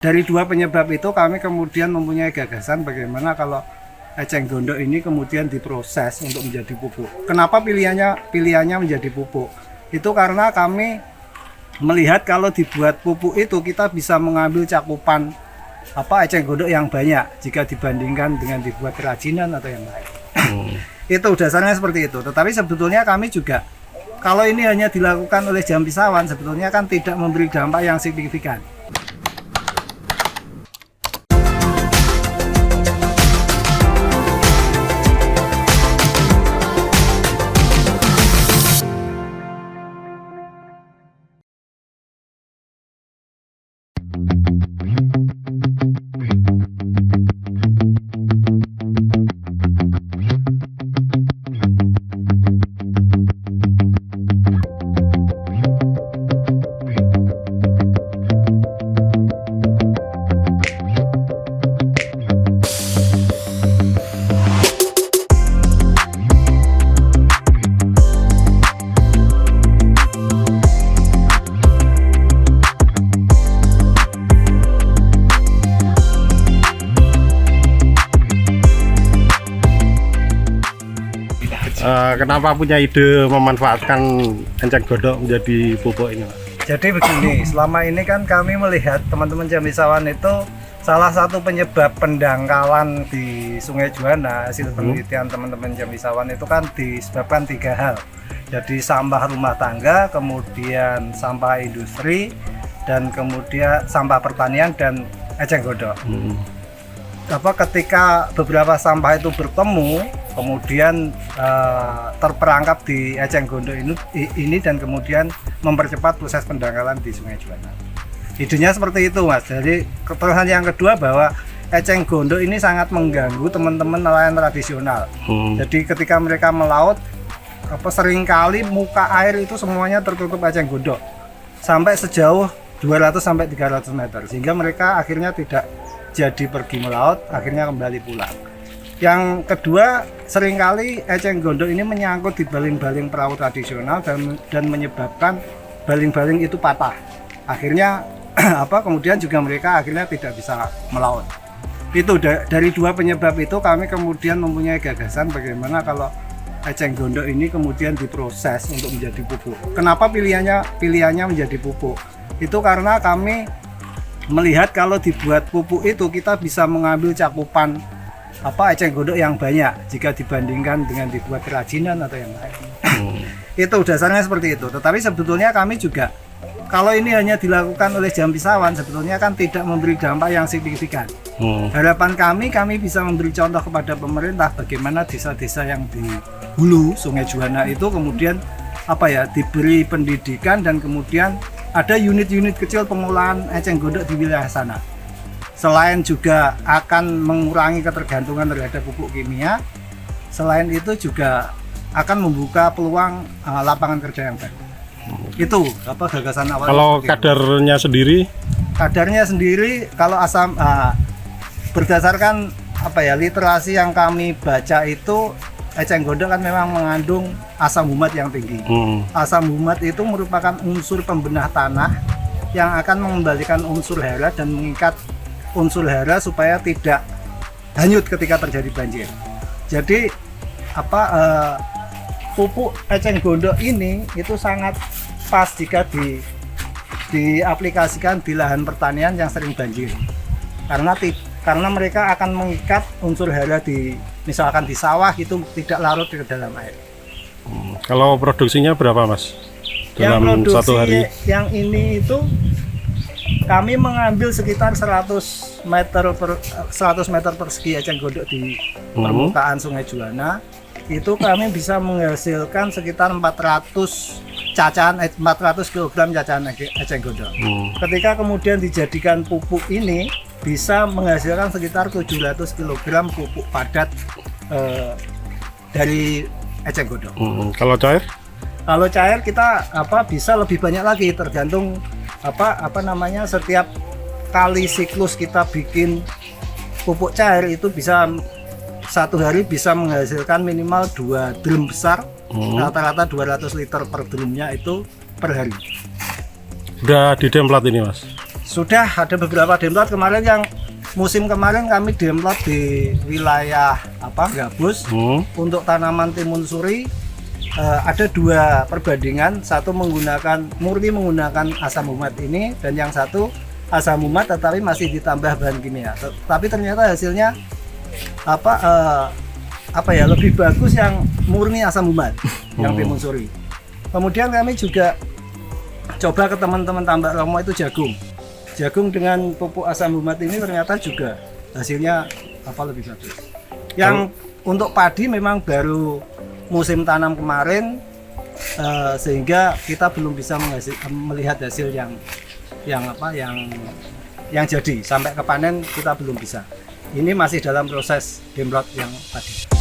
Dari dua penyebab itu kami kemudian mempunyai gagasan bagaimana kalau eceng gondok ini kemudian diproses untuk menjadi pupuk. Kenapa pilihannya menjadi pupuk? Itu karena kami melihat kalau dibuat pupuk itu kita bisa mengambil cakupan eceng gondok yang banyak jika dibandingkan dengan dibuat kerajinan atau yang lain. Itu dasarnya seperti itu. Tetapi sebetulnya kami juga kalau ini hanya dilakukan oleh Jampisawan sebetulnya kan tidak memberi dampak yang signifikan. Kenapa punya ide memanfaatkan eceng gondok menjadi pupuk ini, Pak? Jadi begini, selama ini kan kami melihat teman-teman Jampisawan itu salah satu penyebab pendangkalan di Sungai Juwana. Hasil penelitian teman-teman Jampisawan itu kan disebabkan 3 hal. Jadi sampah rumah tangga, kemudian sampah industri, dan kemudian sampah pertanian dan eceng gondok. Ketika beberapa sampah itu bertemu, kemudian terperangkap di eceng gondok ini dan kemudian mempercepat proses pendangkalan di Sungai Juwana. Idenya seperti itu, Mas. Jadi keterangan yang kedua bahwa eceng gondok ini sangat mengganggu teman-teman nelayan tradisional. Jadi ketika mereka melaut, seringkali muka air itu semuanya tertutup eceng gondok sampai sejauh 200 sampai 300 meter, sehingga mereka akhirnya tidak jadi pergi melaut, akhirnya kembali pulang. Yang kedua, seringkali eceng gondok ini menyangkut di baling-baling perahu tradisional dan menyebabkan baling-baling itu patah. Akhirnya kemudian juga mereka akhirnya tidak bisa melaut. Itu dari dua penyebab itu kami kemudian mempunyai gagasan bagaimana kalau eceng gondok ini kemudian diproses untuk menjadi pupuk. Kenapa pilihannya menjadi pupuk? Itu karena kami melihat kalau dibuat pupuk itu kita bisa mengambil cakupan eceng gondok yang banyak jika dibandingkan dengan dibuat kerajinan atau yang lain. Itu dasarnya seperti itu. Tetapi sebetulnya kami juga kalau ini hanya dilakukan oleh Jampisawan sebetulnya kan tidak memberi dampak yang signifikan. Harapan kami bisa memberi contoh kepada pemerintah bagaimana desa-desa yang di hulu Sungai Juwana itu kemudian diberi pendidikan dan kemudian ada unit-unit kecil pengolahan eceng gondok di wilayah sana. Selain juga akan mengurangi ketergantungan terhadap pupuk kimia, selain itu juga akan membuka peluang lapangan kerja yang baru. Itu gagasan awal. Kalau kadarnya sendiri? Kadarnya sendiri kalau asam berdasarkan literasi yang kami baca itu eceng gondok kan memang mengandung asam humat yang tinggi. Asam humat itu merupakan unsur pembenah tanah yang akan mengembalikan unsur hara dan mengikat unsur hara supaya tidak hanyut ketika terjadi banjir. Jadi pupuk eceng gondok ini itu sangat pas jika diaplikasikan di lahan pertanian yang sering banjir. Karena mereka akan mengikat unsur hara misalkan di sawah itu tidak larut ke dalam air. Kalau produksinya berapa, Mas? Dalam yang produksi satu hari? Yang ini itu kami mengambil sekitar 100 meter persegi eceng gondok di permukaan Sungai Juwana. Itu kami bisa menghasilkan sekitar 400 kg cacahan eceng gondok. Ketika kemudian dijadikan pupuk ini bisa menghasilkan sekitar 700 kg pupuk padat dari eceng gondok. Kalau cair? Kalau cair kita bisa lebih banyak lagi, tergantung setiap kali siklus kita bikin pupuk cair itu bisa satu hari bisa menghasilkan minimal 2 drum besar, rata-rata 200 liter per drumnya itu per hari. Udah didemplat ini, Mas? Sudah ada beberapa demplot kemarin yang musim kemarin kami demplot di wilayah Gabus untuk tanaman timun suri. Ada 2 perbandingan, satu murni menggunakan asam humat ini, dan yang satu asam humat tetapi masih ditambah bahan kimia. Tapi ternyata hasilnya lebih bagus yang murni asam humat yang timun suri. Kemudian kami juga coba ke teman-teman tambak Romo itu jagung dengan pupuk asam humat ini ternyata juga hasilnya lebih bagus. Yang untuk padi memang baru musim tanam kemarin, sehingga kita belum bisa melihat hasil yang jadi. Sampai ke panen kita belum bisa. Ini masih dalam proses demplot yang tadi.